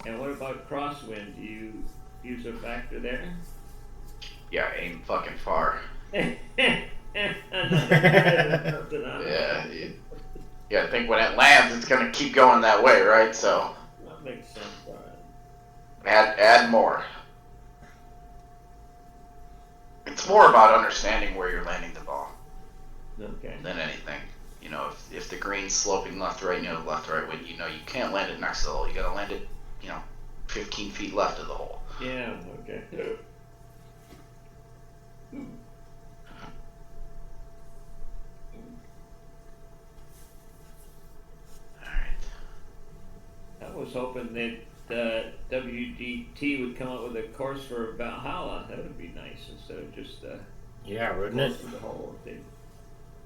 And what about crosswind? Do you use a factor there? Yeah, aim fucking far. Nothing better than something on Yeah, I think when it lands, it's gonna keep going that way, right? So that makes sense. All right. add more. It's more about understanding where you're landing the ball Okay. than anything. You know, if the green's sloping left, right, left, right, when you can't land it next to the hole. You gotta land it, 15 feet left of the hole. Yeah. Okay. Alright. I was hoping that WGT would come up with a course for Valhalla. That would be nice instead of just yeah, wouldn't it? the whole. They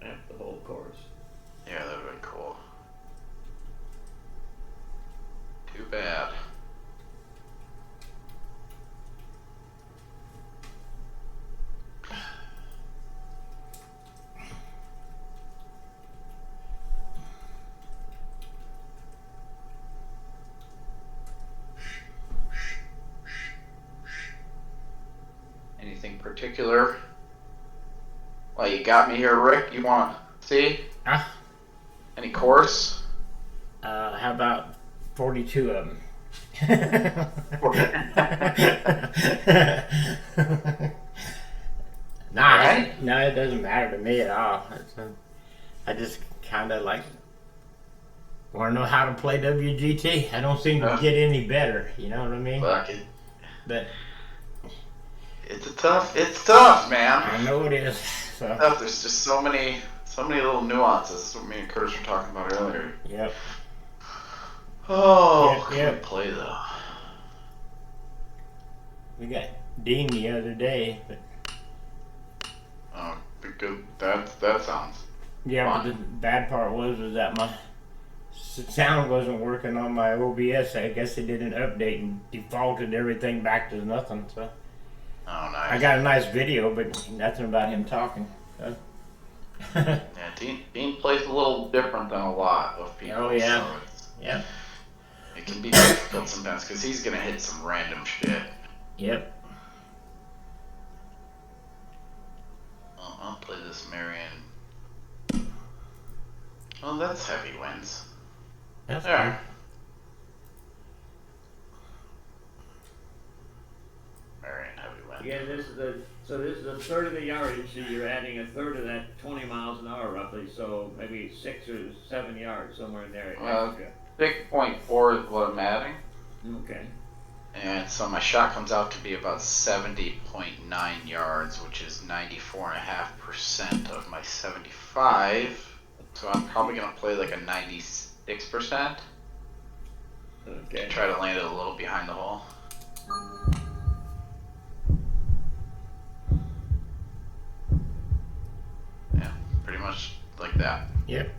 map the whole course. Yeah, that would be cool. Too bad. Anything particular? Well, you got me here, Rick. You want to see? Any course? How about 42 of them? Nah, Right? no, it doesn't matter to me at all. I just kind of like want to know how to play WGT. I don't seem to get any better. You know what I mean? Fuck it. But It's tough, man. I know it is. So Tough. There's just so many little nuances. That's what me and Curtis were talking about earlier. yep. Oh, Yeah. can't play though. We got Dean the other day, but Oh, good. That sounds. yeah. Fun. But the bad part was that my sound wasn't working on my OBS. I guess it did an update and defaulted everything back to nothing. So Oh, nice. I got a nice video, but nothing about him talking. So. Yeah, Dean plays a little different than a lot of people. Oh, yeah. So Yep. it can be difficult sometimes because he's gonna hit some random shit. Yep. I'll play this Marion. Oh, that's heavy winds. That's There. Marion heavy wind. Again, this is a third of the yardage. So you're adding a third of that 20 miles an hour roughly. So maybe 6 or 7 yards somewhere in there. Extra. 6.4 is what I'm adding. Okay. And so my shot comes out to be about 70.9 yards, which is 94.5% of my 75. So I'm probably going to play like a 96%. Okay. Try to land it a little behind the hole. Yeah, pretty much like that. Yep.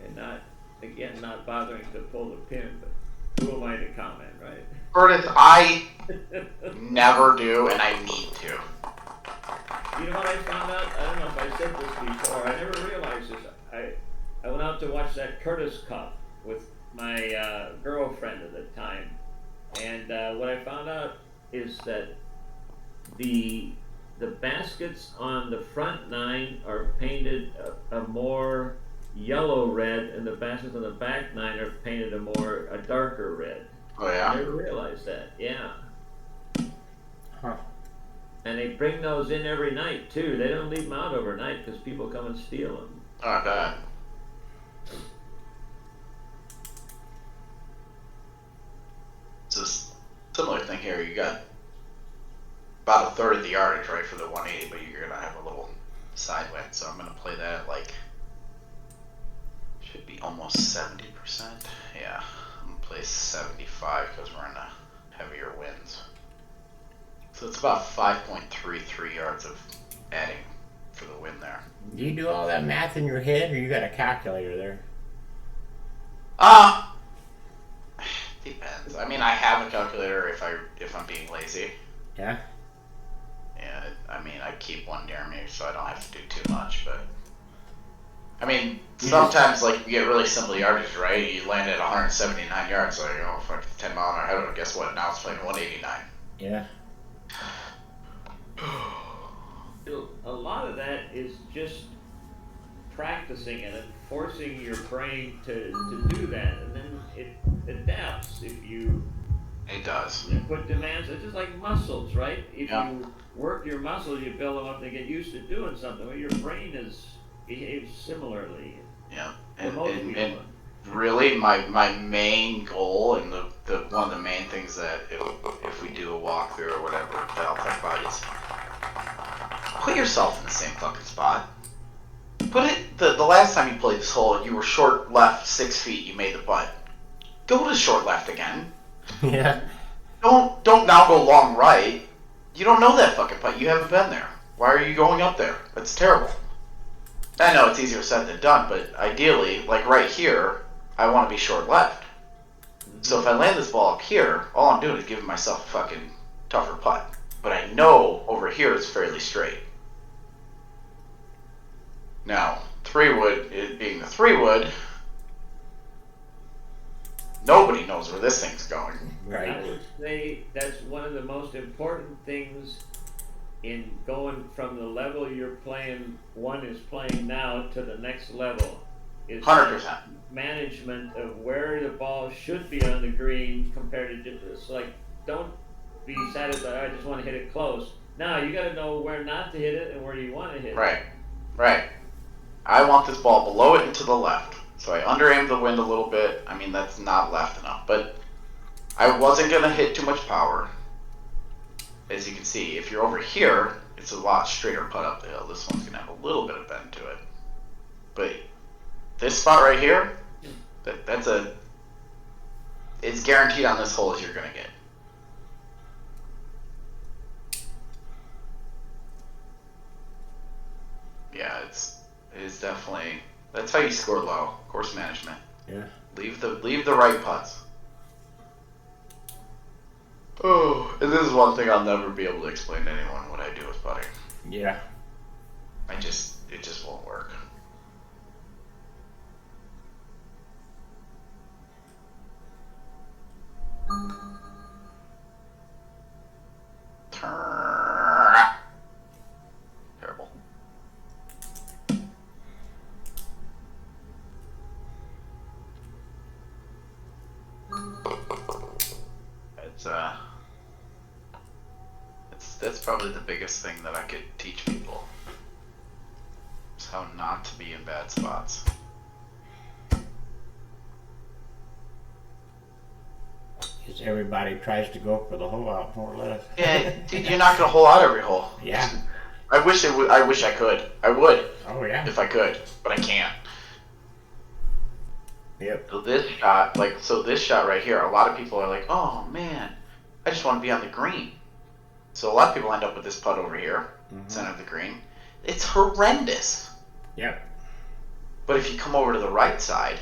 And not bothering to pull the pin, but who am I to comment, right? Curtis, I never do, and I need to. You know what I found out? I don't know if I said this before. I never realized this. I went out to watch that Curtis Cup with my girlfriend at the time, and what I found out is that the baskets on the front 9 are painted a more yellow red, and the baskets on the back 9 are painted a darker red. Oh I yeah? never realized that. Yeah. Huh. And they bring those in every night too. They don't leave them out overnight because people come and steal them. Oh, I bet. It's a similar thing here. You got about a third of the yardage, right, for the 180, but you're gonna have a little side wind. So I'm gonna play that at like, should be almost 70%. Yeah, I'm gonna play 75 because we're in the heavier winds. So it's about 5.33 yards of adding for the wind there. Do you do all that math in your head, or you got a calculator there? Depends. I mean, I have a calculator if I'm being lazy. Yeah. Yeah, I mean, I keep one near me so I don't have to do too much, but I mean, sometimes like you get really simple yardage, right? You land at 179 yards, so you know, fuck, 10 mile an hour header. Guess what? Now it's playing 189. Yeah. A lot of that is just practicing it and forcing your brain to do that, and then it adapts if you It does. put demands. It's just like muscles, right? If Yeah. you work your muscles, you build them up, they get used to doing something. Well, your brain behaves similarly Yeah. for And, most and, people. and really, my main goal and the one of the main things that if we do a walkthrough or whatever that I'll talk about is put yourself in the same fucking spot. Put it the last time you played this hole, you were short left 6 feet. You made the putt. Go to short left again. Yeah. Don't now go long right. You don't know that fucking putt. You haven't been there. Why are you going up there? That's terrible. I know it's easier said than done, but ideally, like right here, I want to be short left. So if I land this ball up here, all I'm doing is giving myself a fucking tougher putt. But I know over here it's fairly straight. Now, 3-wood, it being the 3-wood, nobody knows where this thing's going. I Right. would say that's one of the most important things in going from the level you're playing, one is playing now, to the next level. Is 100%. management of where the ball should be on the green compared to just it's like, don't be satisfied, I just want to hit it close. Now you got to know where not to hit it and where you want to hit it. Right. I want this ball below it and to the left. So I under-aimed the wind a little bit. I mean, that's not left enough. But I wasn't going to hit too much power. As you can see, if you're over here, it's a lot straighter putt up the hill. This one's going to have a little bit of bend to it. But this spot right here, it's guaranteed on this hole as you're going to get. Yeah, it is definitely, that's how you score low. Course management. Yeah. Leave the right putts. Oh, and this is one thing I'll never be able to explain to anyone what I do with putting. Yeah. It just won't work. Turn. Terrible. That's probably the biggest thing that I could teach people. Is how not to be in bad spots. Because everybody tries to go for the hole out more or less. Yeah, dude, you're not gonna hole out every hole. Yeah. I wish I could. I would Oh yeah. if I could, but I can't. Yep. So this shot right here, a lot of people are like, oh man, I just want to be on the green. So a lot of people end up with this putt over here, center of the green. It's horrendous. Yep. But if you come over to the right side,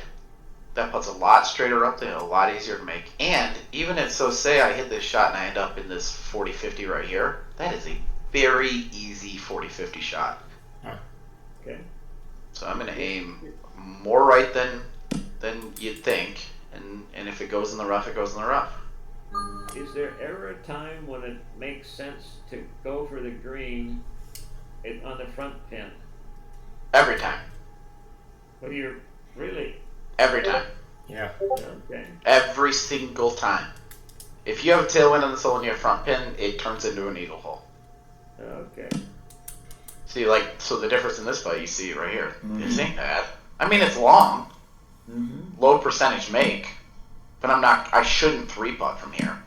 that putt's a lot straighter up the hill, a lot easier to make. And even if, so say I hit this shot and I end up in this 40-50 right here, that is a very easy 40-50 shot. Okay. So I'm going to aim more right than you'd think, and if it goes in the rough, it goes in the rough. Is there ever a time when it makes sense to go for the green on the front pin? Every time. Well, you're really Every time. Yeah. okay. Every single time. If you have a tailwind on this hole and you have front pin, it turns into a needle hole. Okay. See, so the difference in this putt, you see it right here. This ain't bad. I mean, it's long. Low percentage make. But I shouldn't 3-putt from here.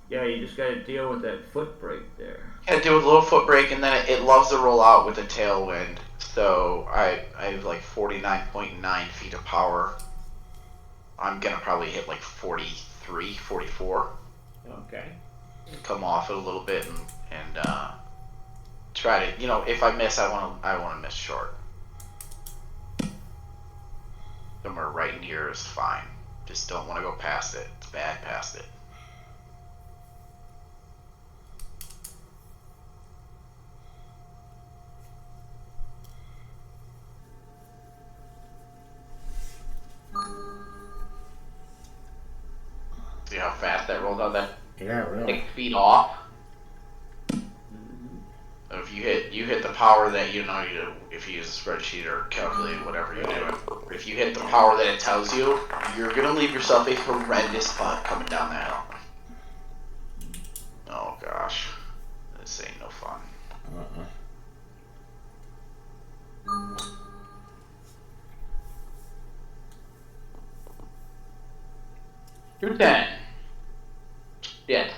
Yeah, you just got to deal with that foot brake there. Yeah, do a little foot brake, and then it loves to roll out with a tailwind. So I have like 49.9 feet of power. I'm going to probably hit like 43, 44. Okay. Come off it a little bit and try to, if I miss, I want to miss short. Somewhere right in here is fine. Just don't want to go past it. It's bad past it. rolled on that Yeah, really. 6 feet off. Mhm. If you hit the power that if you use a spreadsheet or calculate whatever you're doing. If you hit the power that it tells you, you're gonna leave yourself a horrendous putt coming down that hill. Oh gosh, this ain't no fun. Uh-uh. 210. Dead.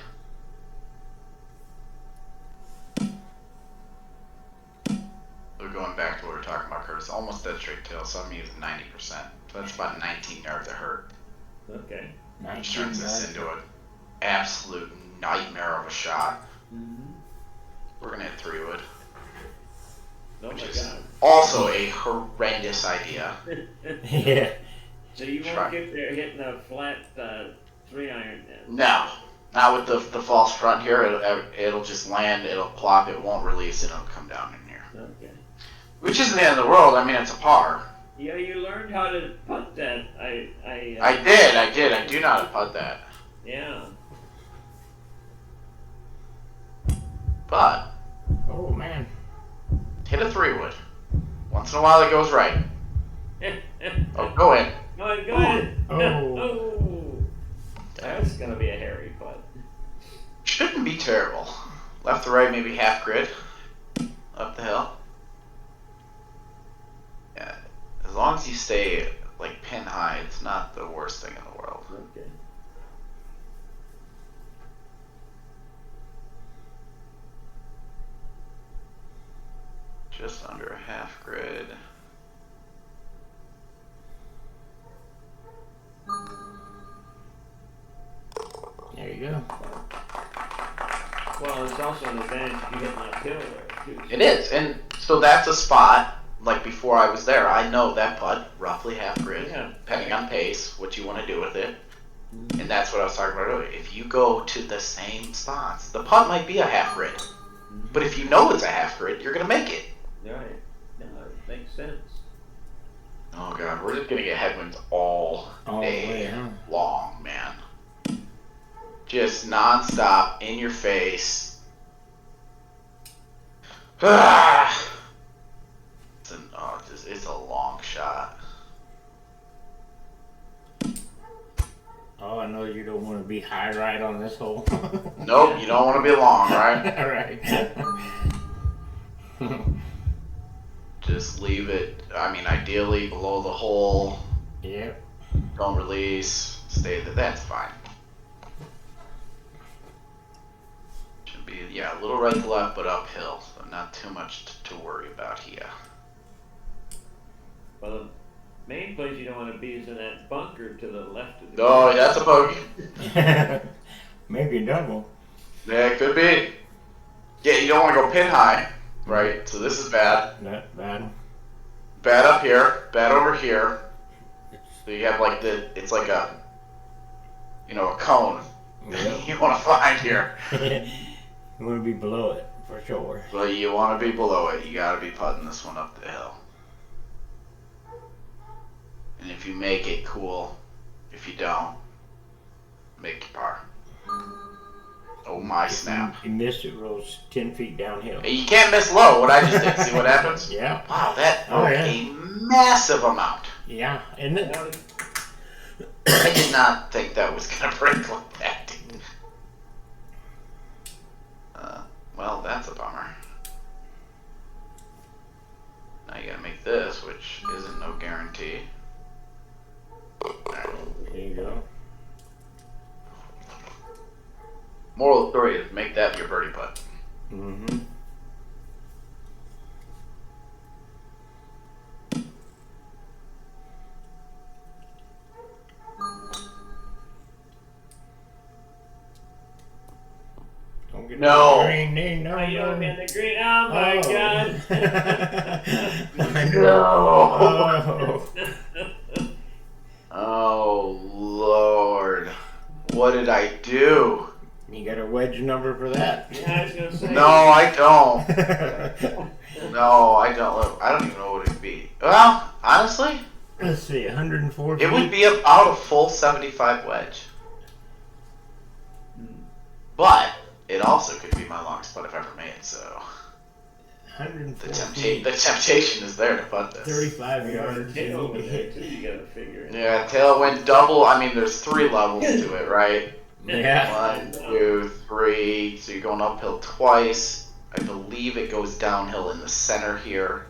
We're going back to what we were talking about, Curtis. Almost dead straight tail, so I'm using 90%. So that's about 19 yards of hurt. Okay. Which turns this into an absolute nightmare of a shot. Mm-hmm. We're gonna hit 3-wood. Oh Which my is God. also a horrendous idea. Yeah. So you Try. won't get there hitting a flat 3-iron then? No, not with the false front here. It'll just land. It'll plop. It won't release. And it'll come down in here. Okay. Which isn't the end of the world. I mean, it's a par. Yeah, you learned how to putt that. I did. I do know how to putt that. Yeah. But Oh, man. hit a 3-wood. Once in a while, it goes right. Oh, go in. Go ahead. Oh. Oh. That's gonna be a hairy putt. Shouldn't be terrible. Left to right, maybe half grid. Up the hill. Yeah. As long as you stay like pin high, it's not the worst thing in the world. Okay. Just under a half grid. There you go. Well, it's also an advantage if you hit an uphill there too. It is, and so that's a spot. Like before I was there, I know that putt roughly half grid, Yeah. depending on pace, what you want to do with it, and that's what I was talking about earlier. If you go to the same spots, the putt might be a half grid, but if you know it's a half grid, you're gonna make it. Right. No, it makes sense. Oh god, we're just gonna get headwinds all All the day way, huh? long, man. Just non-stop, in your face. Ah! It's a long shot. Oh, I know you don't want to be high right on this hole. Nope, you don't want to be long, right? All right. Just leave it, I mean, ideally below the hole. Yep. Don't release. Stay there. That's fine. Should be, yeah, a little right to left, but uphill. So not too much to worry about here. Well, the main place you don't want to be is in that bunker to the left of the. Oh, that's a bogey. Maybe a double. Yeah, it could be. Yeah, you don't want to go pin high, right? So this is bad. Not bad. Bad up here. Bad over here. So you have like it's like a, a cone Yep. you want to find here. You want to be below it, for sure. But you want to be below it. You got to be putting this one up the hill. And if you make it, cool. If you don't, make your par. Oh my snap. You missed it, rolls 10 feet downhill. Hey, you can't miss low. What I just did. See what happens? Yeah. Wow, that Oh, broke yeah. a massive amount. Yeah, isn't it? I did not think that was going to break like that. Well, that's a bummer. Now you gotta make this, which isn't no guarantee. Alright. There you go. Moral of the story is make that your birdie putt. Mm-hmm. Don't get No. green, no, Oh, you don't no. get the green. Oh my God. I No. know. Oh Lord. What did I do? You got a wedge number for that? Yeah, I was gonna say. No, I don't. No, I don't. I don't even know what it'd be. Well, honestly, Let's see, 104 it would be about a full 75 wedge. But it also could be my longest putt I've ever made. So 114. the temptation is there to putt this. 35 yards. You Tail need over to there hit. too. You gotta figure it. Yeah, tailwind double. I mean, there's 3 levels to it, right? Yeah. 1, 2, 3. So you're going uphill twice. I believe it goes downhill in the center here.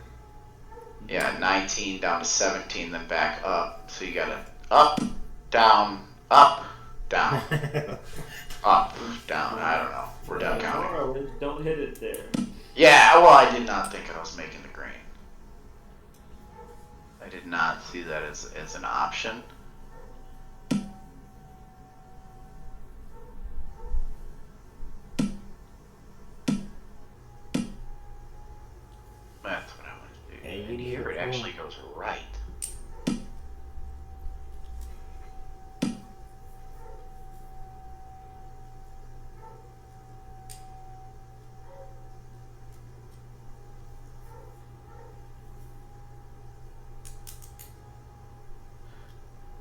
Yeah, 19 down to 17, then back up. So you gotta up, down, up, down, up, down. I don't know. We're done counting. Don't hit it there. Yeah, well, I did not think I was making the green. I did not see that as an option. That's what I want to do. Hey, And here it actually goes right.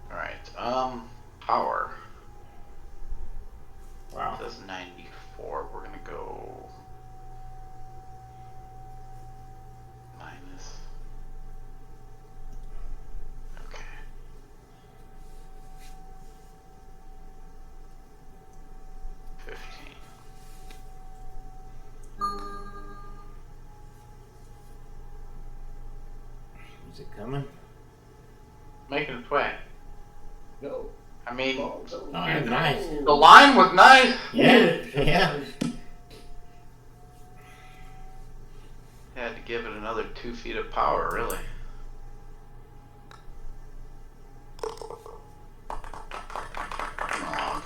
Alright, power. Wow. It says 94. We're gonna go minus. Okay. $15. Is it coming? Making its way. Go. I mean, Go, go. Oh, that's nice. the line was nice. Yeah. Yeah. Had to give it another 2 feet of power, really. Come on.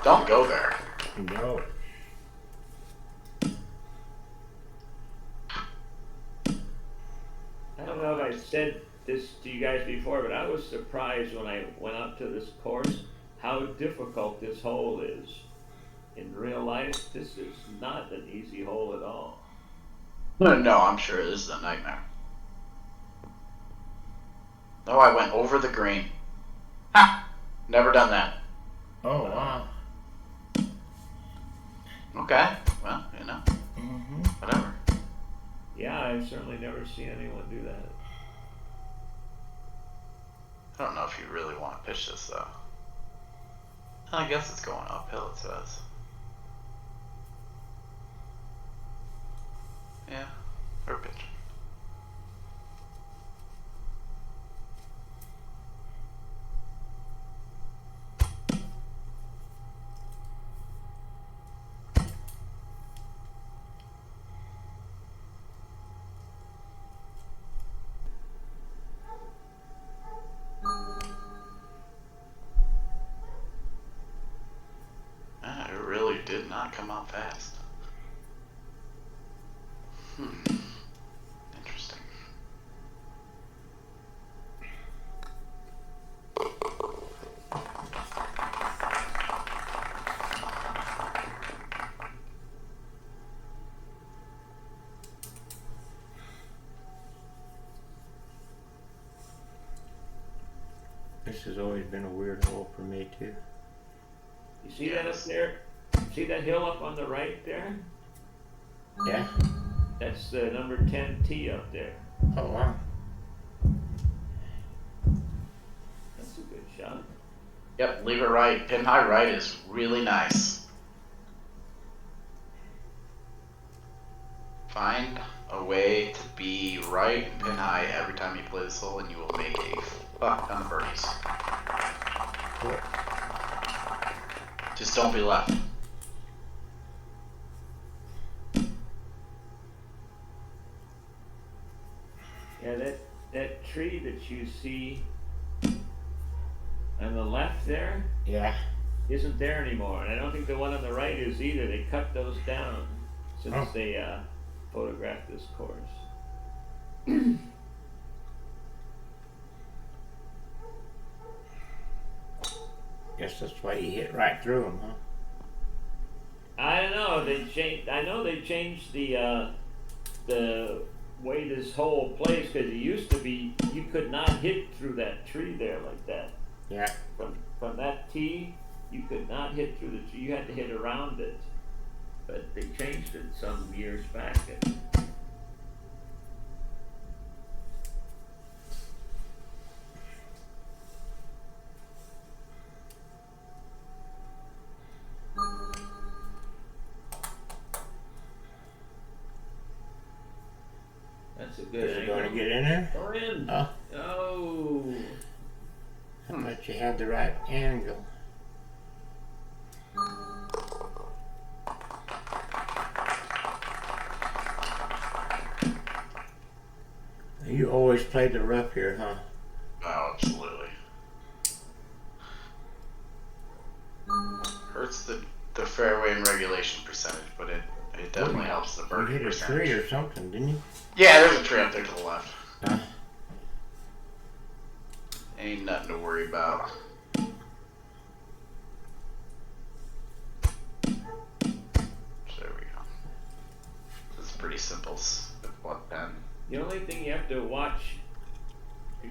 Don't go there. No. I don't know if I said this to you guys before, but I was surprised when I went out to this course how difficult this hole is. In real life, this is not an easy hole at all. No, I'm sure this is a nightmare. Oh, I went over the green. Ha! Never done that. Oh, wow. Okay, well, you know, Mm-hmm. whatever. Yeah, I've certainly never seen anyone do that. I don't know if you really want to pitch this, though. I guess it's going uphill, it says. Yeah, or pitch. Ah, it really did not come out fast. Interesting. This has always been a weird hole for me, too. You see that up there? See that hill up on the right there? Yeah. That's the number 10 tee up there. Oh, wow. That's a good shot. Yep, leave it right. Pin high right is really nice. Find a way to be right and pin high every time you play this hole, and you will make a fuck ton of birdies. Cool. Just don't be left. Yeah, that tree that you see on the left there Yeah. isn't there anymore, and I don't think the one on the right is either. They cut those down since Oh. they photographed this course. Guess that's why you hit right through them, huh? I don't know. They changed. I know they changed the way this hole plays, because it used to be you could not hit through that tree there like that. Yeah. From that tee, you you could not hit through the tree. You had to hit around it. But they changed it some years back. That's a good Is it angle. going to get in there? Go in. Oh. Oh. I thought you had the right angle. You always played the rough here, huh? Oh, absolutely. Hurts the fairway and regulation percentage, but it definitely helps the You birdie hit a percentage. tree or something, didn't you? Yeah, there's a tree up there to the left. Huh? Ain't nothing to worry about. So there we go. This is pretty simple with blood pen. The only thing you have to watch,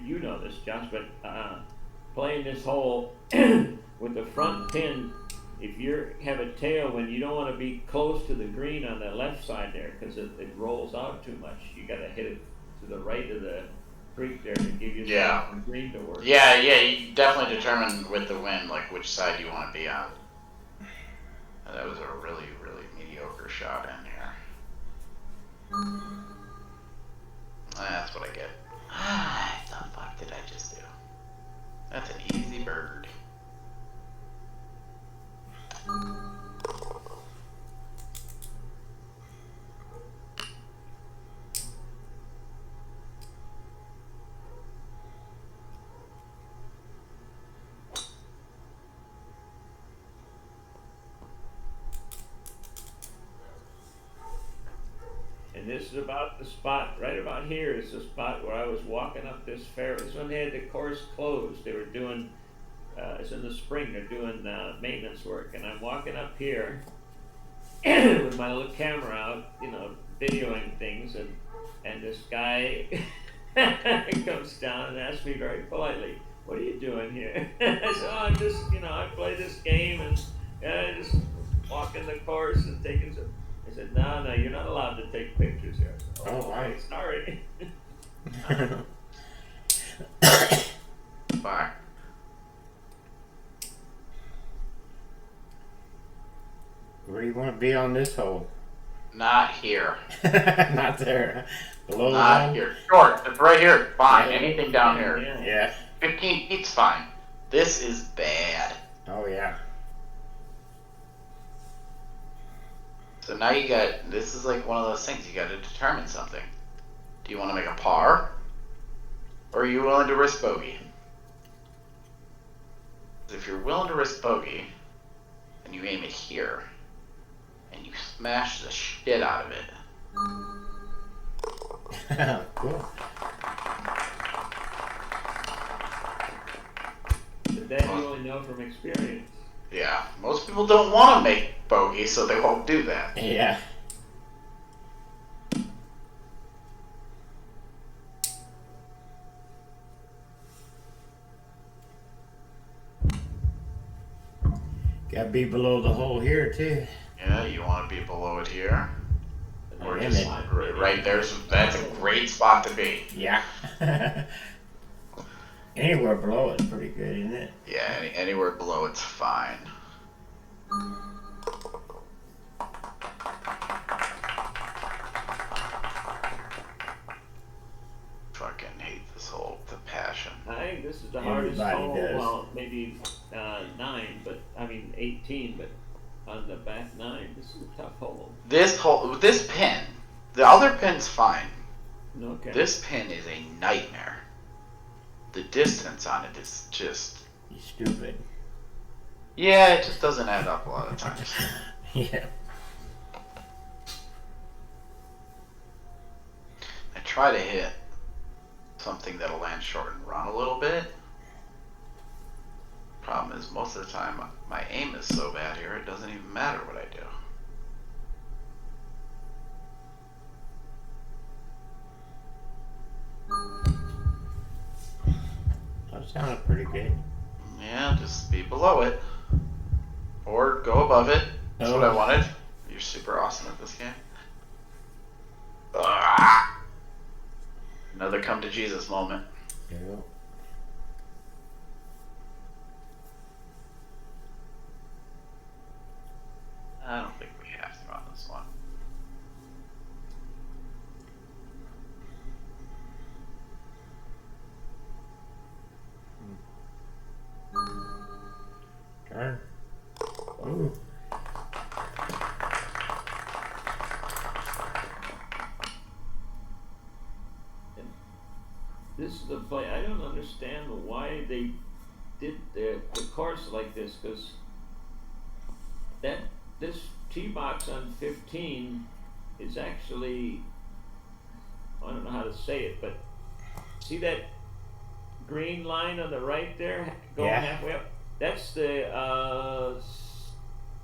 you know this, Josh, but playing this hole with the front pin, if you have a tailwind, you don't want to be close to the green on the left side there because it rolls out too much. You got to hit it to the right of the creek there to give you some green to work. Yeah, you definitely determine with the wind like which side you want to be on. And that was a really, really mediocre shot in here. That's what I get. The fuck did I just do? That's an easy bird. And this is about the spot, right about here is the spot where I was walking up this fairway. This when they had the course closed. They were doing, it's in the spring, they're doing maintenance work. And I'm walking up here with my little camera out, you know, videoing things. And this guy comes down and asks me very politely, "What are you doing here?" I said, "Oh, I'm just, you know, I play this game and just walking the course and taking some." He said, "No, you're not allowed to take pictures here." I said, Oh, okay, sorry. Bye. Where do you want to be on this hole? Not here. Not there. Below the Not hole? here. Short. It's right here. Fine. Yeah. Anything down here. Yeah. Yeah. 15 feet's fine. This is bad. Oh, yeah. So now you got, this is like one of those things, you got to determine something. Do you want to make a par? Or are you willing to risk bogey? If you're willing to risk bogey, and you aim it here, and you smash the shit out of it. Cool. But then you only know from experience. Yeah, most people don't want to make bogey, so they won't do that. Yeah. Gotta be below the hole here too. Yeah, you want to be below it here. Or Yeah, just man. right there's, that's a great spot to be. Yeah. Anywhere below it's pretty good, isn't it? Yeah, anywhere below it's fine. Fucking hate this hole with a passion. I think this is the hardest Everybody hole. does. Well, maybe 9, but I mean 18, but on the back 9, this is a tough hole. This hole, this pin, the other pin's fine. Okay. This pin is a nightmare. The distance on it is just, You stupid. yeah, it just doesn't add up a lot of times. Yeah. I try to hit something that'll land short and run a little bit. Problem is, most of the time, my aim is so bad here, it doesn't even matter what I do. That sounded pretty good. Yeah, just be below it. Or go above it. That's what I Oh. wanted. You're super awesome at this game. Ah! Another come to Jesus moment. Yeah. I don't think we have to on this one. Turn. Ooh. This is the play. I don't understand why they did the course like this, because this tee box on 15 is actually, I don't know how to say it, but see that green line on the right there going Yeah. halfway up? That's the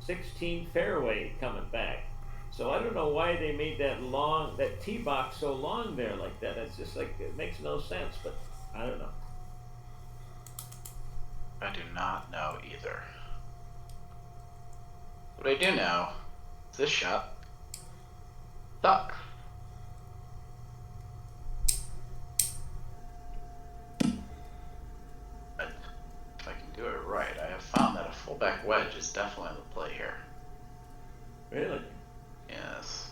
16 fairway coming back. So I don't know why they made that tee box so long there like that. It's just like, it makes no sense, but I don't know. I do not know either. What I do know is this shot sucks. But if I can do it right, I have found that a fullback wedge is definitely the play here. Really? Yes.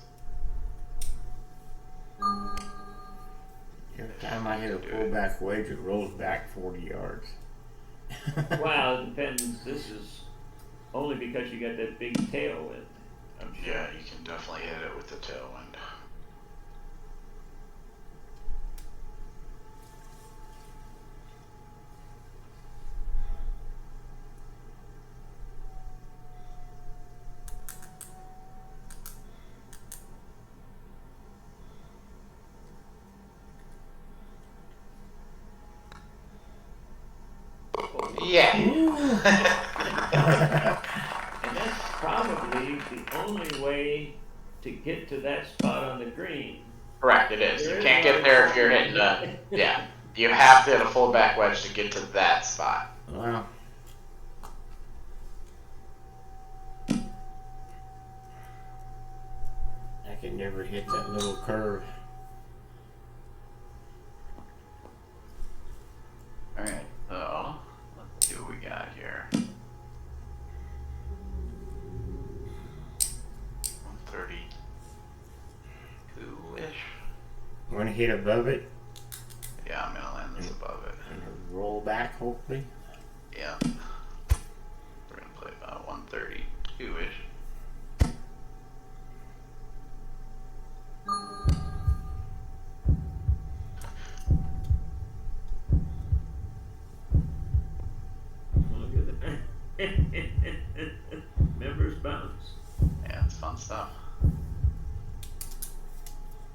Every time I hit a pullback wedge, it rolls back 40 yards. Well, it depends. This is only because you got that big tailwind, I'm sure. Yeah, you can definitely hit it with the tailwind. Yeah. And that's probably the only way to get to that spot on the green. Correct, it is. You can't get there if you're hitting yeah. You have to hit a fullback wedge to get to that spot. Wow. I can never hit that little curve. Alright, so let's see what we got here. 132-ish. I'm gonna hit above it Yeah, I'm gonna land this above it. and roll back, hopefully. Yeah. We're gonna play about 132-ish. Look at that. Members bounce. Yeah, it's fun stuff.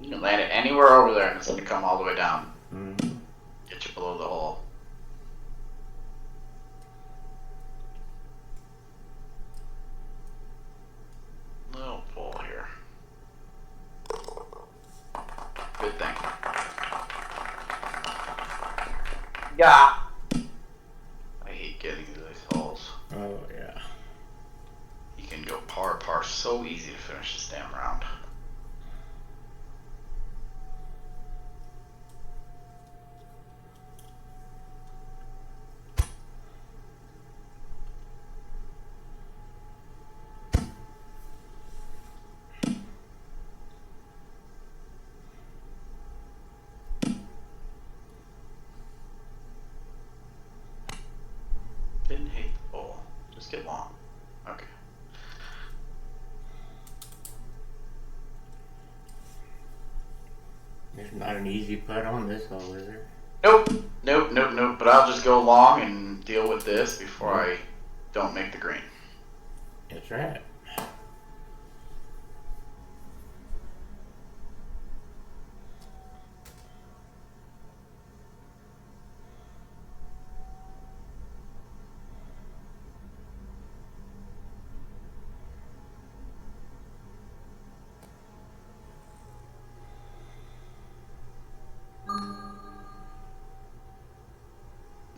You can land it anywhere over there and it's gonna come all the way down. Mm-hmm. Get you below the hole. Little pull here. Good thing. Yeah. I hate getting into these holes. Oh, yeah. You can go par so easy to finish this damn round. Didn't hate the bowl. Just get long. Okay. There's not an easy putt on this hole, is there? Nope. But I'll just go long and deal with this before I don't make the green. That's right.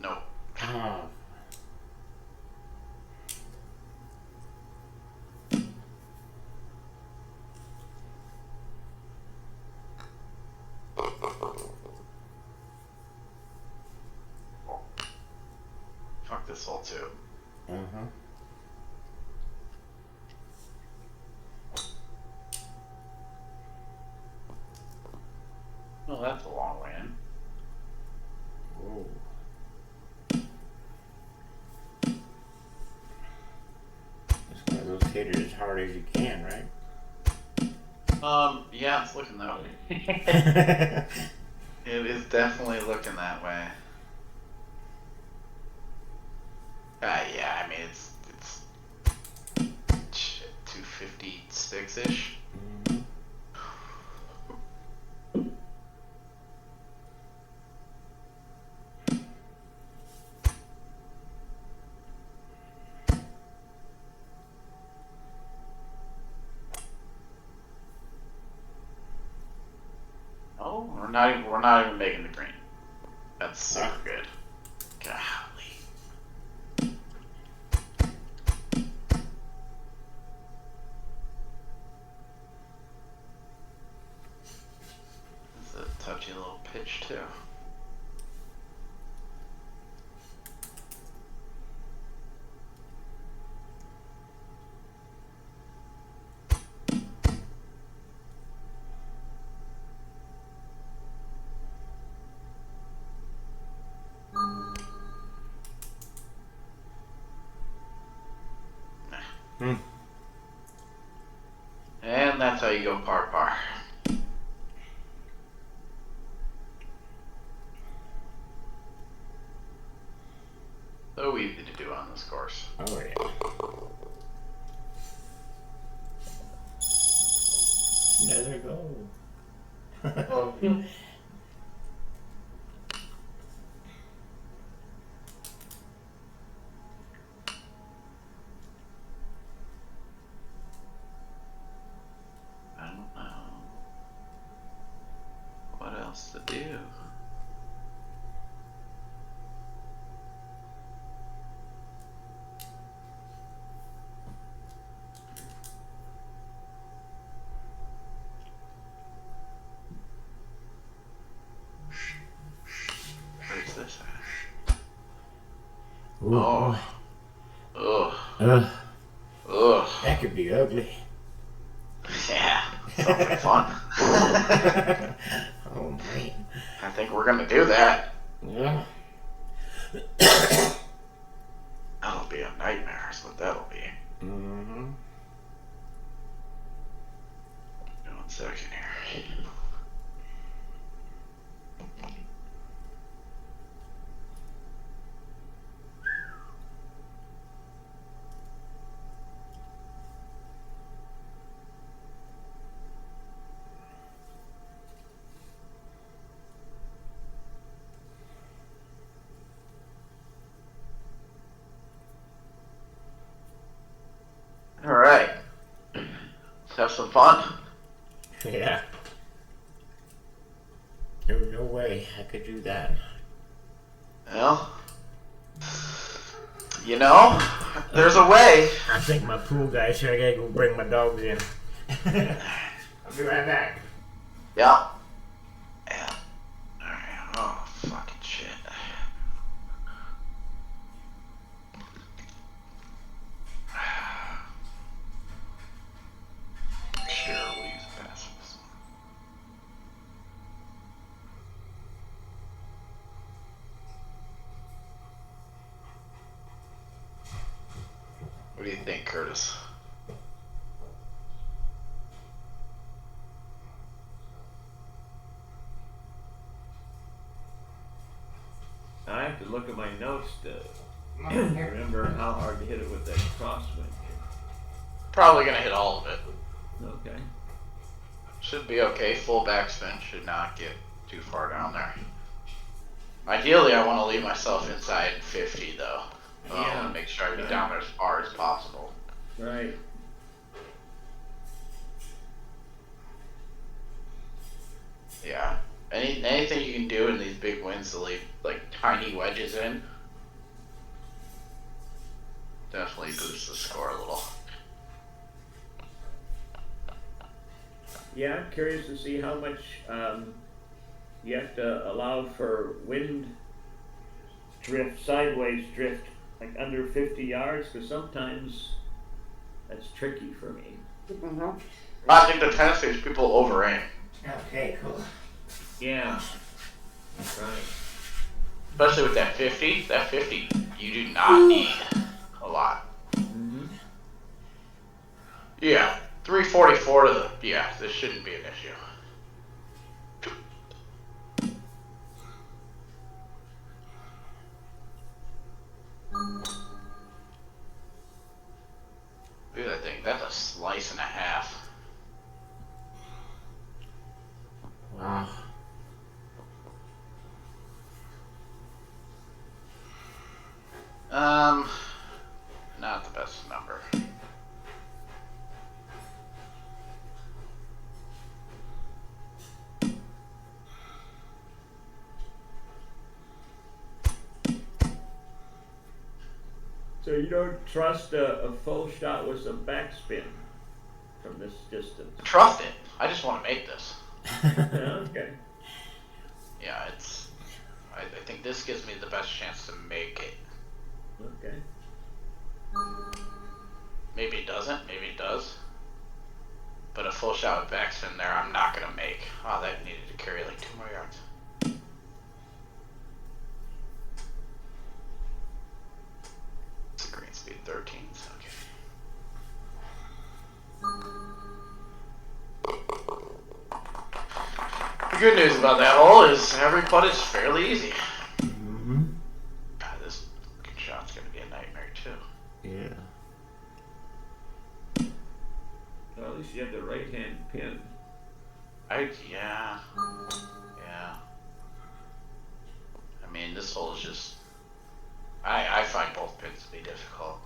Nope. Oh, Fuck this hole too. Uh-huh. Oh, that's a long way in. Whoa. Just one of those hit it as hard as you can, right? Yeah, it's looking that way. It is definitely looking that way. Yeah, I mean it's shit, 256-ish. Mhm. Oh, we're not even making the green. That's super good. Golly. It's a touchy little pitch too. Hmm. And that's how you go par. So easy to do on this course. Oh, yeah. Another goal. I don't know what else to do. Where's this at? Ooh, Oh. Ugh. Ugh, Ugh. that could be ugly. Yeah. Sounds like fun. Oh, man. I think we're gonna do that. Yeah. That'll be a nightmare, is what that'll be. Mm-hmm. Give me 1 second here. Alright. Let's have some fun. Yeah. There's no way I could do that. Well, you know, there's a way. I think my pool guy said I gotta go bring my dogs in. I'll be right back. Yeah. Yeah. Alright. Oh, fucking shit. Sure, we'll use a pass for this one. What do you think, Curtis? I have to look at my notes to remember how hard to hit it with that crosswind. Probably gonna hit all of it. Okay. Should be okay. Full backspin should not get too far down there. Ideally, I want to leave myself inside 50 though. I Yeah. want to make sure I be down there as far as possible. Right. Yeah. Anything you can do in these big winds to leave like tiny wedges in definitely boosts the score a little. Yeah, I'm curious to see how much you have to allow for wind drift, sideways drift like under 50 yards, because sometimes that's tricky for me. I think the tendency is people over aim. Okay, cool. Yeah. Right. Especially with that 50. That 50, you do not need a lot. Mm-hmm. Yeah, 344 to the. Yeah, this shouldn't be an issue. Look at that thing. That's a slice and a half. Wow. Not the best number. So you don't trust a full shot with some backspin from this distance? Trust it. I just want to make this. Okay. Yeah, it's. I think this gives me the best chance to make it. Okay. Maybe it doesn't. Maybe it does. But a full shot with backspin there, I'm not gonna make. Oh, that needed to carry like 2 more yards. It's a green speed 13s. Okay. The good news about that hole is every putt is fairly easy. Mm-hmm. God, this fucking shot's gonna be a nightmare too. Yeah. Well, at least you have the right hand pin. Yeah. I mean, this hole is just. I find both pins to be difficult.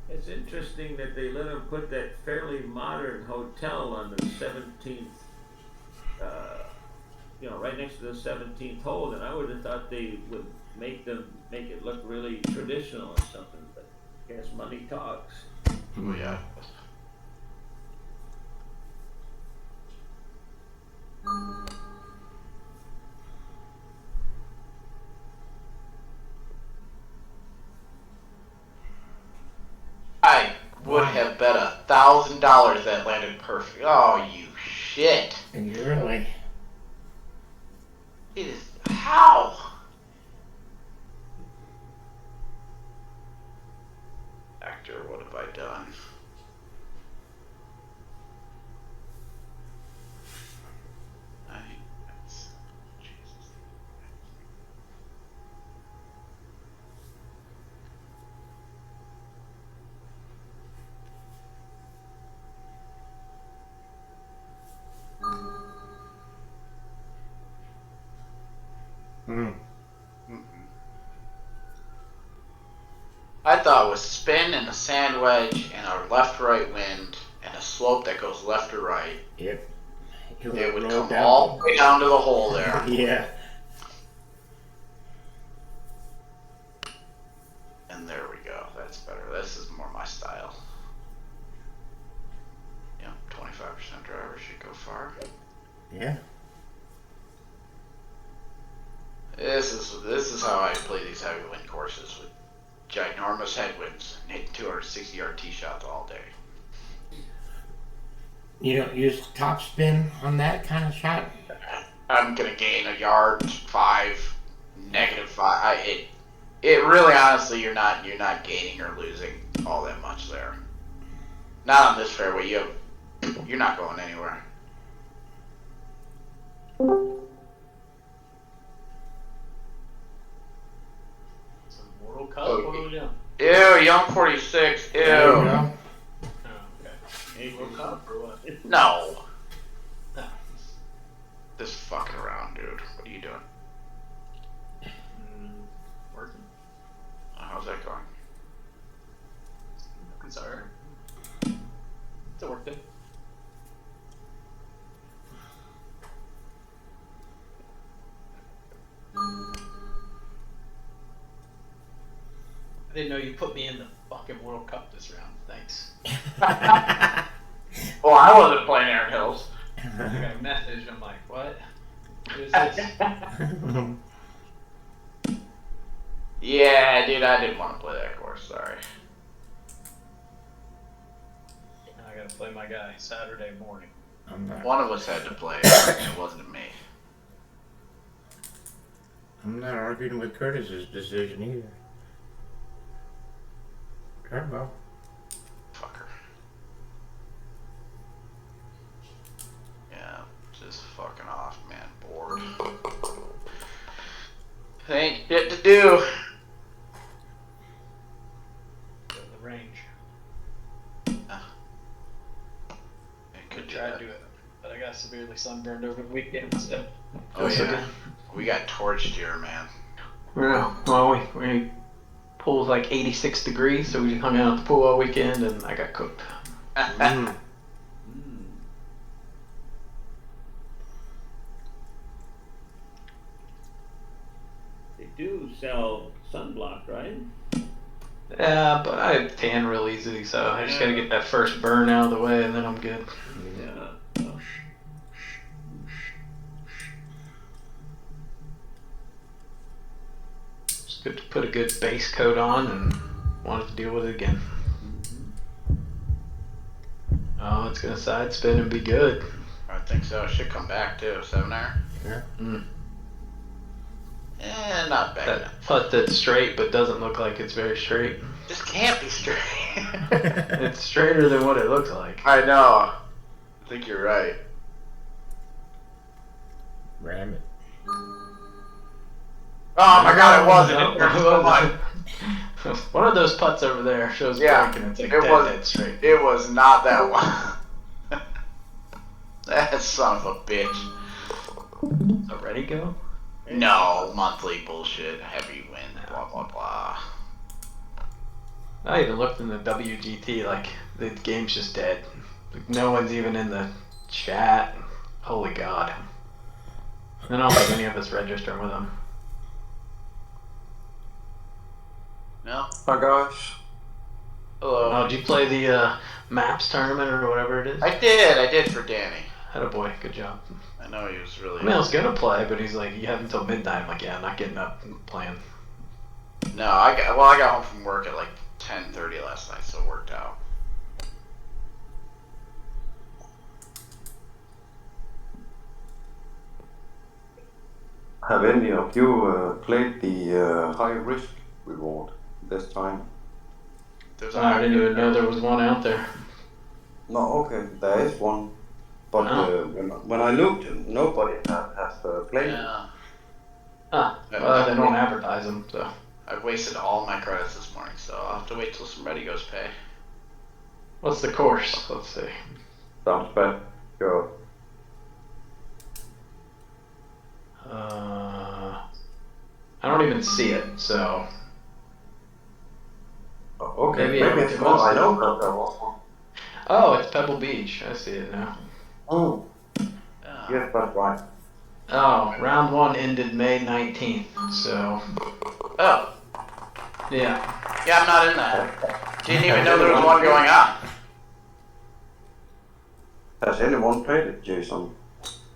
It's interesting that they let him put that fairly modern hotel on the 17th, right next to the 17th hole, and I would have thought they would make it look really traditional or something, but I guess money talks. Oh yeah. I would have bet $1,000 that landed perfect. Oh, you shit! Really? It is how? Actor, what have I done? Jesus. Hmm. I thought with spin and a sand wedge and a left-right wind and a slope that goes left or right, Yep. it would come all the way down to the hole there. Yeah. And there we go. That's better. This is more my style. Yeah, 25% driver should go far. Yeah. This is how I play these heavy wind courses with ginormous headwinds and hitting 260-yard tee shots all day. You don't use top spin on that kind of shot? I'm gonna gain a yard, 5, -5. It really, honestly, you're not gaining or losing all that much there. Not on this fairway. You're not going anywhere. Some World Cup. Oh, What are we doing? Ew, Young 46. Ew. There you go. Oh, okay. Hey, World Cup or what? No. No. This fucking around, dude. What are you doing? Working. How's that going? It's alright. It's a work day. I didn't know you put me in the fucking World Cup this round. Thanks. I wasn't playing Aaron Hills. I got a message. I'm like, what? What is this? Yeah, dude, I didn't want to play that course. Sorry. I gotta play my guy Saturday morning. One of us had to play. It wasn't me. I'm not arguing with Curtis's decision either. Turbo. Fucker. Yeah, just fucking off, man. Bored. Ain't shit to do. Go to the range. Could Try to do it, but I got severely sunburned over the weekend. So. Oh yeah. We got torched here, man. Yeah. Well, we pool was like 86 degrees, so we just hung out at the pool all weekend, and I got cooked. They do sell sunblock, right? Yeah, but I tan real easily, so I just gotta get that first burn out of the way, and then I'm good. Yeah. It's good to put a good base coat on and wanted to deal with it again. Oh, it's gonna side spin and be good. I think so. It should come back too. 7-iron. Yeah. Not bad enough. That putt that's straight but doesn't look like it's very straight. Just can't be straight. It's straighter than what it looks like. I know. I think you're right. Ram it. Oh my god, it wasn't. No, It hurt so much. One of those putts over there shows Yeah, break and it's like it was- dead straight. It was not that one. That son of a bitch. Already go? No, monthly bullshit, heavy win, blah blah blah. I even looked in the WGT, like, the game's just dead. Like, no one's even in the chat. Holy god. I don't think any of us register with them. No? Hi guys. Hello. Oh, did you play the MAPS tournament or whatever it is? I did for Danny. Attaboy, good job. I know he was really. I mean, I was gonna play, but he's like, you have until midnight. I'm like, yeah, I'm not getting up and playing. No, I got home from work at like 10:30 last night, so it worked out. Have any of you played the high risk reward this time? There's I didn't even know there was one out there. No, okay, there is one. But when I looked, nobody has played it. Yeah. Ah, well, they don't advertise them, so. I've wasted all my credits this morning, so I'll have to wait till somebody goes pay. What's the course? Let's see. Sounds bad. Go. I don't even see it, so. Oh, okay, Maybe maybe it it's was one. I there. know that there was one. Oh, it's Pebble Beach. I see it now. Oh, Yeah. yes, that's right. Oh, round one ended May 19th, so. Oh, Yeah. yeah, I'm not in that. Didn't even know there was one going on. Has anyone played it, Jason?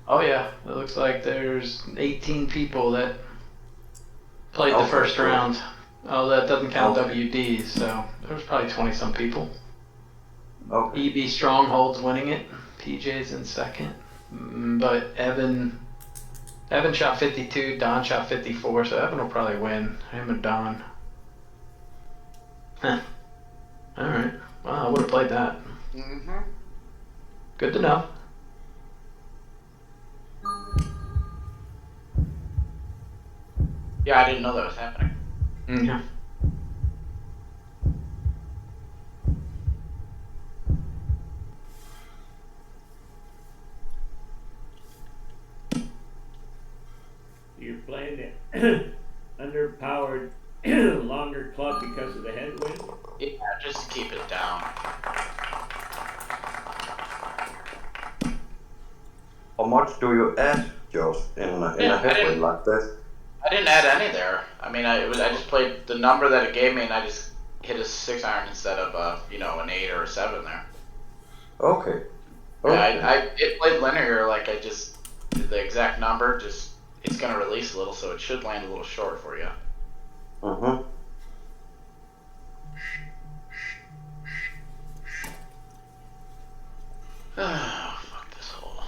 Oh, yeah. It looks like there's 18 people that played the Okay, first cool. round. Oh, that doesn't count Okay. WDs, so there's probably 20 some people. Okay. EB Stronghold's winning it. PJ's in second. But Evan shot 52, Don shot 54, so Evan will probably win. Him and Don. Huh. Alright. Wow, I would have played that. Mm-hmm. Good to know. Yeah, I didn't know that was happening. Yeah. You're playing the underpowered, longer club because of the headwind. Yeah, just keep it down. How much do you add, Josh, in Yeah, a I didn't- headwind like this? I didn't add any there. I mean, I just played the number that it gave me, and I just hit a 6-iron instead of an 8 or a 7 there. Okay. It played linear, like I just did the exact number, just it's gonna release a little, so it should land a little short for you. Mm-hmm. Oh, fuck this hole.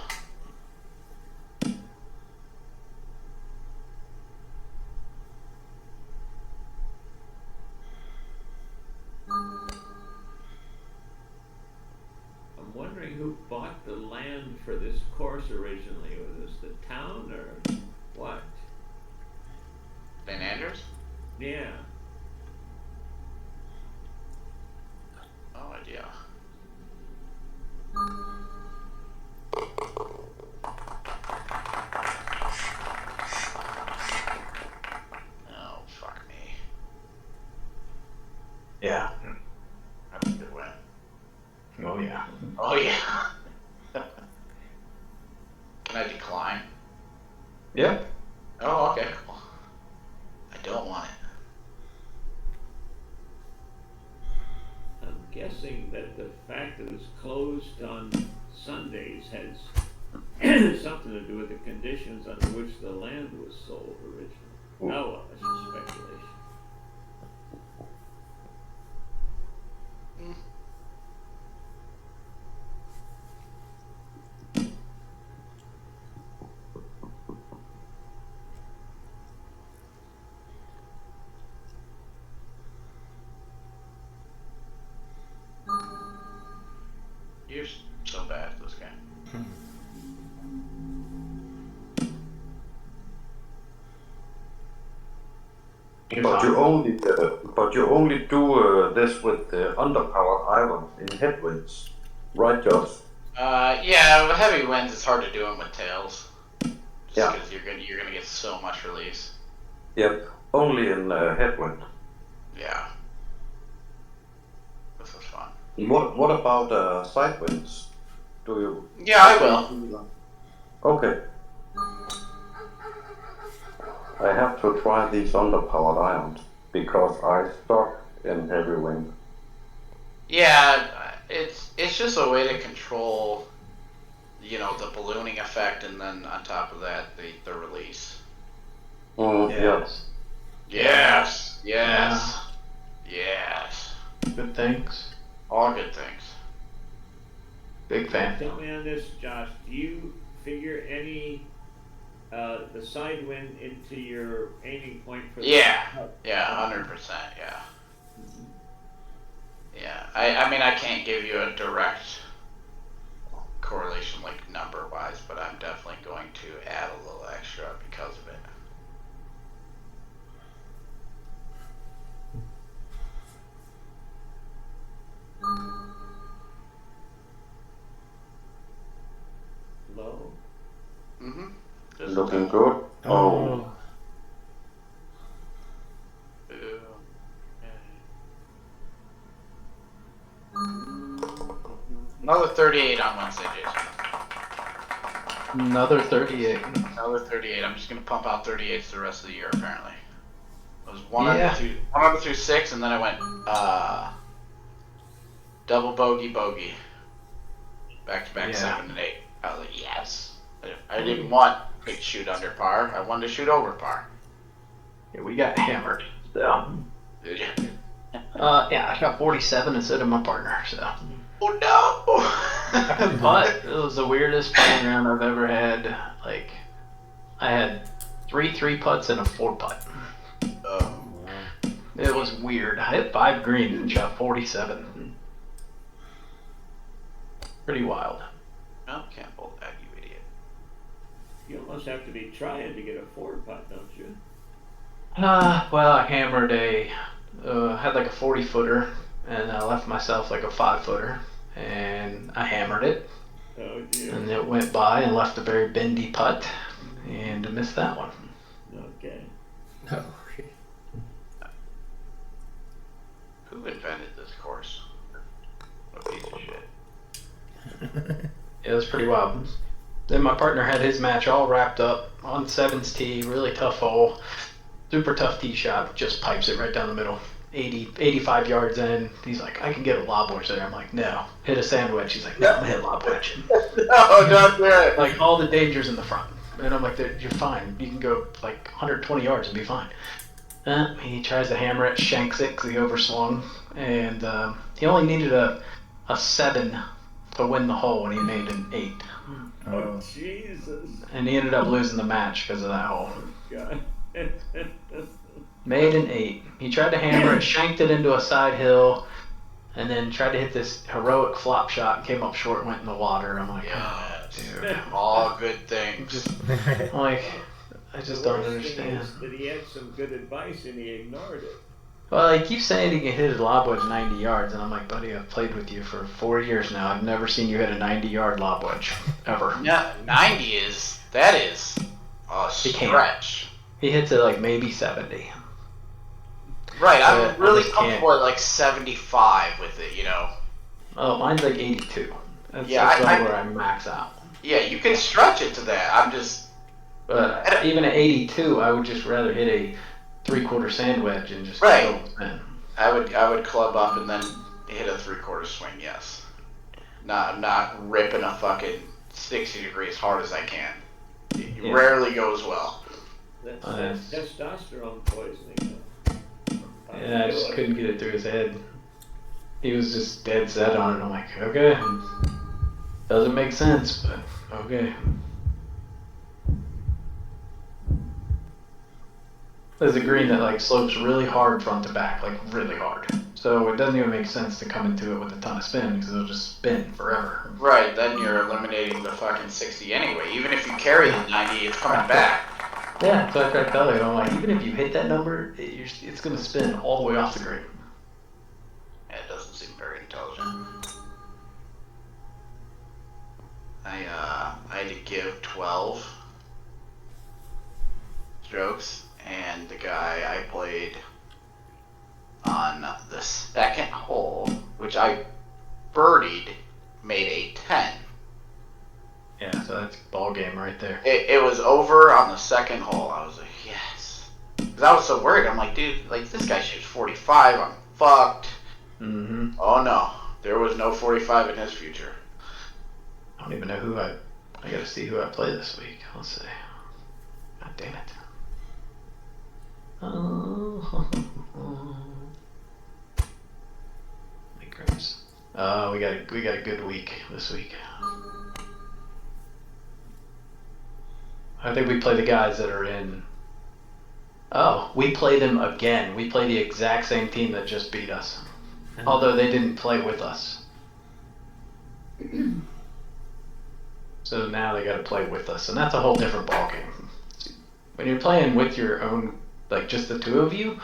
I'm wondering who bought the land for this course originally. Was this the town or what? St. Andrews? Yeah. No idea. Oh, fuck me. Yeah. That's a good win. Oh yeah. Oh, yeah. Can I decline? Yeah. Oh, okay, cool. I don't want it. I'm guessing that the fact that it's closed on Sundays has something to do with the conditions under which the land was sold originally. Oh, well, that's just speculation. You're so bad at this game. But you only do this with the underpowered islands in headwinds, right, Josh? Yeah, with heavy winds, it's hard to do them with tails. Just Yeah. because you're gonna get so much release. Yep, only in headwind. Yeah. This is fun. What about side winds? Do you? Yeah, I will. Okay. I have to try these underpowered islands because I stuck in heavy wind. Yeah, it's just a way to control, you know, the ballooning effect, and then on top of that, the release. Yes. Yes. Yes. Yes. Good things. All good things. Big fan. Tell me on this, Josh. Do you figure any the side wind into your aiming point for the Yeah. Yeah, 100%. Yeah. Yeah. I mean, I can't give you a direct correlation, like number wise, but I'm definitely going to add a little extra because of it. low? Mm-hmm. Looking good. Oh. Another 38 on Wednesday, Jason. Another 38. Another 38. I'm just gonna pump out 38s the rest of the year, apparently. It was Yeah. 100 through 6, and then I went double bogey back to back Yeah. 7 and 8. I was like, yes. I didn't want to shoot under par. I wanted to shoot over par. Yeah, we got hammered. So, Did you? yeah, I got 47 instead of my partner. So, Oh no! I couldn't putt. It was the weirdest putting round I've ever had. Like, I had 3 putts and a 4 putt. Oh. It was weird. I hit 5 greens and shot 47. Pretty wild. No, can't bolt that, you idiot. You almost have to be trying to get a 4 putt, don't you? Well, I hammered had like a 40-footer, and I left myself like a 5-footer, and I hammered it, Oh dear. and it went by and left a very bendy putt, and missed that one. Okay. Oh, Who invented this course? What a piece of shit. It was pretty wild. Then my partner had his match all wrapped up on 7's tee, really tough hole, super tough tee shot, just pipes it right down the middle. 85 yards in. He's like, I can get a lob wedge there. I'm like, no. Hit a sand wedge. He's like, no, I'm gonna hit a lob wedge. No, don't do it. Like, all the danger's in the front. And I'm like, you're fine. You can go like 120 yards and be fine. He tries to hammer it, shanks it because he overswung. And he only needed a 7 to win the hole, and he made an 8. Oh, Jesus. And he ended up losing the match because of that hole. God. Made an 8. He tried to hammer it, shanked it into a side hill, and then tried to hit this heroic flop shot, came up short, went in the water. I'm like, Yeah, oh, dude. all good things. I'm like, I just don't The worst thing understand. is that he had some good advice and he ignored it. Well, he keeps saying he can hit his lob wedge 90 yards, and I'm like, buddy, I've played with you for 4 years now. I've never seen you hit a 90-yard lob wedge, ever. Yeah, 90 is a He can't. stretch. He hits it like maybe 70. Right, I I'm really just comfortable at like 75 with it, you know. Oh, mine's like 82. That's, Yeah, that's I- where I max out. Yeah, you can stretch it to that. I'm just, But even at 82, I would just rather hit a 3/4 sand wedge and just Right. go in. I would club up and then hit a 3/4 swing, yes. Not ripping a fucking 60 degrees hard as I can. It Yeah. rarely goes well. That's testosterone poisoning. Yeah, I just couldn't get it through his head. He was just dead set on it. I'm like, okay. Doesn't make sense, but okay. There's a green that like slopes really hard front to back, like really hard. So it doesn't even make sense to come into it with a ton of spin because it'll just spin forever. Right, then you're eliminating the fucking 60 anyway. Even if you carry the 90, it's coming back. Yeah, so I tried to tell you, I'm like, even if you hit that number, it's gonna spin all the way off the green. Yeah, it doesn't seem very intelligent. I had to give 12 strokes, and the guy I played on the second hole, which I birdied, made a 10. Yeah, so that's ball game right there. It was over on the second hole. I was like, yes. Because I was so worried. I'm like, dude, like, this guy shoots 45. I'm fucked. Mm-hmm. Oh, no. There was no 45 in his future. I don't even know who I gotta see who I play this week. Let's see. God damn it. Oh. Micros. We got a good week this week. I think we play the guys that are in. Oh, we play them again. We play the exact same team that just beat us. Although they didn't play with us. So now they got to play with us, and that's a whole different ballgame. When you're playing with your own, like just the two of you,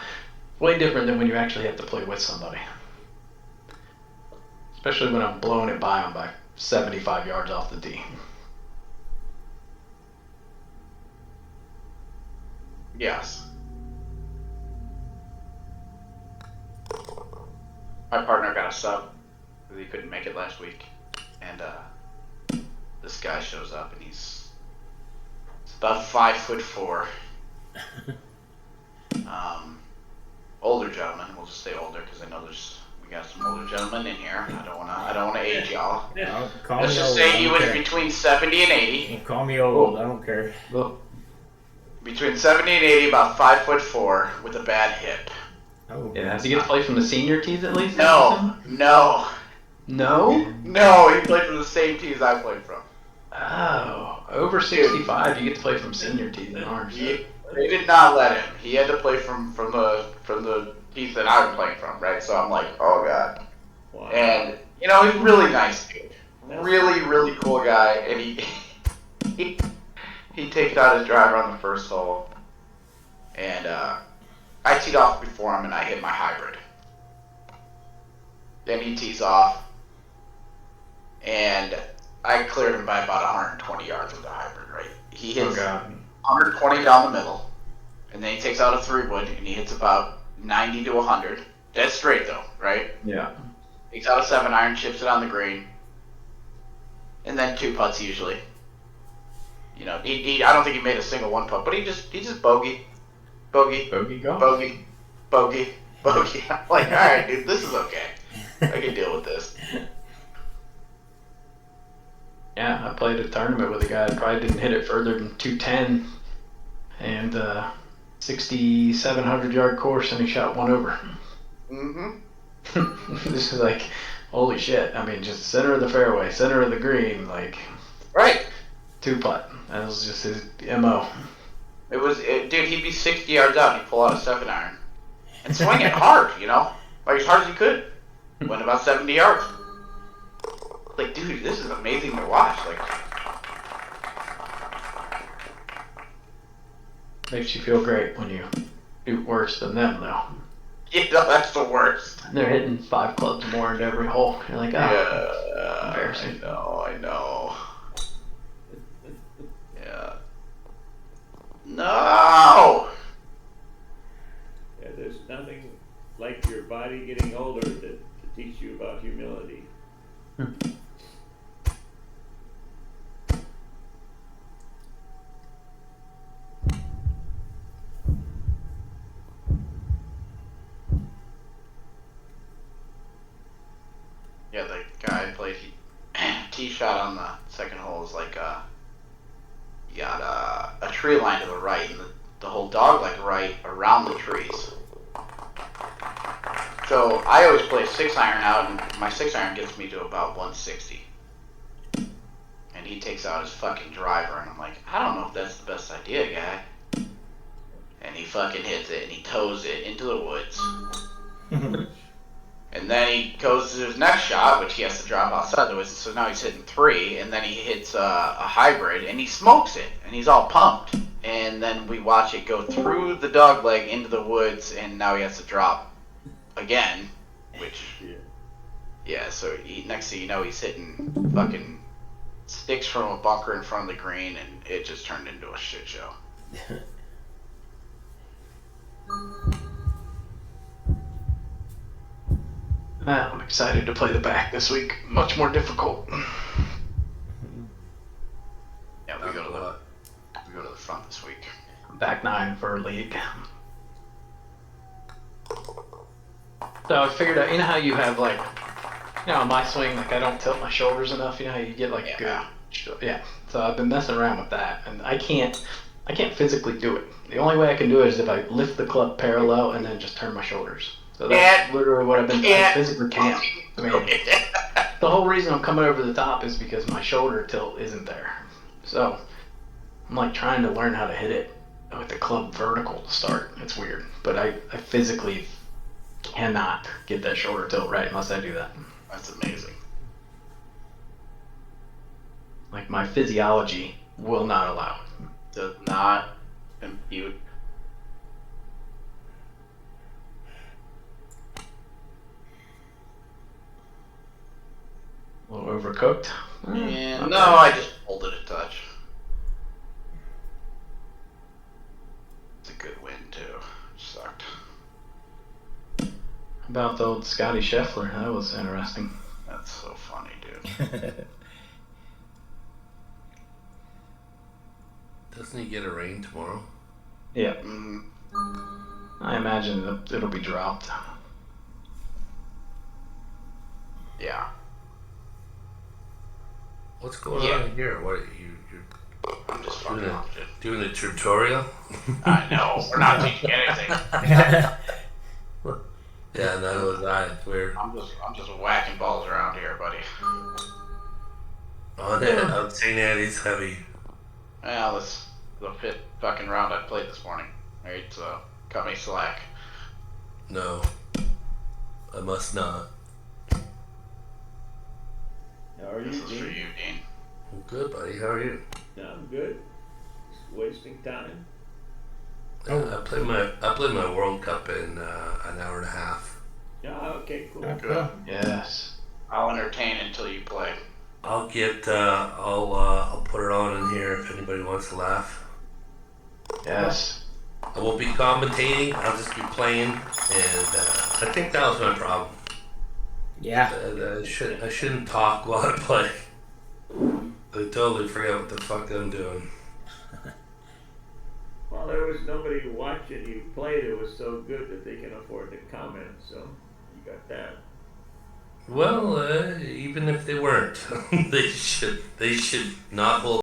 way different than when you actually have to play with somebody. Especially when I'm blowing it by them by 75 yards off the tee. Yes. My partner got a sub because he couldn't make it last week. And this guy shows up and he's about 5'4". Older gentleman. We'll just say older because I know we got some older gentlemen in here. I don't wanna age y'all. No, call Let's me just old. say I he don't was care. between 70 and 80. Call me old. I don't care. Well, Between 70 and 80, about 5'4", with a bad hip. Oh. yeah, does he get to play from the senior tees at least? No. No? No, he played from the same teams I played from. Oh, over 65, you get to play from senior tees in ours. They did not let him. He had to play from the teams that I was playing from, right? So I'm like, oh god. Wow. And you know, he's really nice dude, really really cool guy, and he takes out his driver on the first hole, and I teed off before him and I hit my hybrid. Then he tees off, and I cleared him by about 120 yards with the hybrid, right? He hits 120 down the middle, and then he takes out a 3-wood, and he hits about 90 to 100. Dead straight though, right? Yeah. Takes out a 7-iron, chips it on the green, and then 2 putts usually. You know, I don't think he made a single 1 putt, but he just bogey, Bogey golf. bogey. bogey. I'm like, alright, dude, this is okay. I can deal with this. Yeah, I played a tournament with a guy that probably didn't hit it further than 210 and 6,700 yard course, and he shot one over. Mm-hmm. This is like, holy shit. I mean, just center of the fairway, center of the green, like Right. 2-putt. That was just his MO. Dude, he'd be 60 yards out and he'd pull out a 7-iron. And swing it hard, you know? Like as hard as he could. Went about 70 yards. Like, dude, this is amazing to watch. Like, Makes you feel great when you do worse than them, though. you know, that's the worst. They're hitting 5 clubs more into every hole. You're like, oh, Yeah, embarrassing. I know. Yeah. No! Yeah, there's nothing like your body getting older to teach you about humility. Yeah, the guy I played, tee shot on the second hole is like, you got a tree line to the right, and the whole dog leg right around the trees. So I always play 6-iron out, and my 6-iron gets me to about 160. And he takes out his fucking driver, and I'm like, I don't know if that's the best idea, guy. And he fucking hits it, and he tows it into the woods. And then he goes to his next shot, which he has to drop outside the woods, so now he's hitting 3, and then he hits a hybrid, and he smokes it, and he's all pumped. And then we watch it go through the dog leg into the woods, and now he has to drop again, which, yeah, so next thing you know, he's hitting fucking sticks from a bunker in front of the green, and it just turned into a shit show. I'm excited to play the back this week. Much more difficult. Yeah, we go to the front this week. Back 9 for a league. So I figured out, you know how you have like, you know, my swing, like I don't tilt my shoulders enough. You know how you get like Yeah. good. Yeah. So I've been messing around with that, and I can't physically do it. The only way I can do it is if I lift the club parallel and then just turn my shoulders. So that's literally what I've been. I physically can't. I mean, the whole reason I'm coming over the top is because my shoulder tilt isn't there. So I'm like trying to learn how to hit it with the club vertical to start. It's weird, but I physically cannot get that shoulder tilt right unless I do that. That's amazing. Like my physiology will not allow it. Does not compute. A little overcooked. Yeah, Not no, bad. I just pulled it a touch. It's a good win too. Sucked. How about the old Scotty Scheffler? That was interesting. That's so funny, dude. Doesn't he get a rain tomorrow? Yeah, Mm, I imagine it'll be dropped. yeah. What's going Yeah. on here? What you're I'm just fucking doing off a, it. doing a tutorial? I know. We're not teaching anything. Yeah, neither was I. It's weird. I'm just whacking balls around here, buddy. On St. Andy's heavy. Well, this the 5th fucking round I played this morning. Alright, so cut me slack. No, I must not. How are you, This is for Dean? you, Dean. I'm good, buddy. How are you? I'm good. Just wasting time. I played my World Cup in an hour and a half. Yeah, okay, cool. Good. Yes. I'll entertain until you play. I'll get I'll put it on in here if anybody wants to laugh. Yes. I won't be commentating. I'll just be playing, and I think that was my problem. Yeah. I shouldn't talk while I play. I totally forget what the fuck I'm doing. Well, there was nobody watching you play that was so good that they can afford to comment So you got that. Well, even if they weren't, they should not hold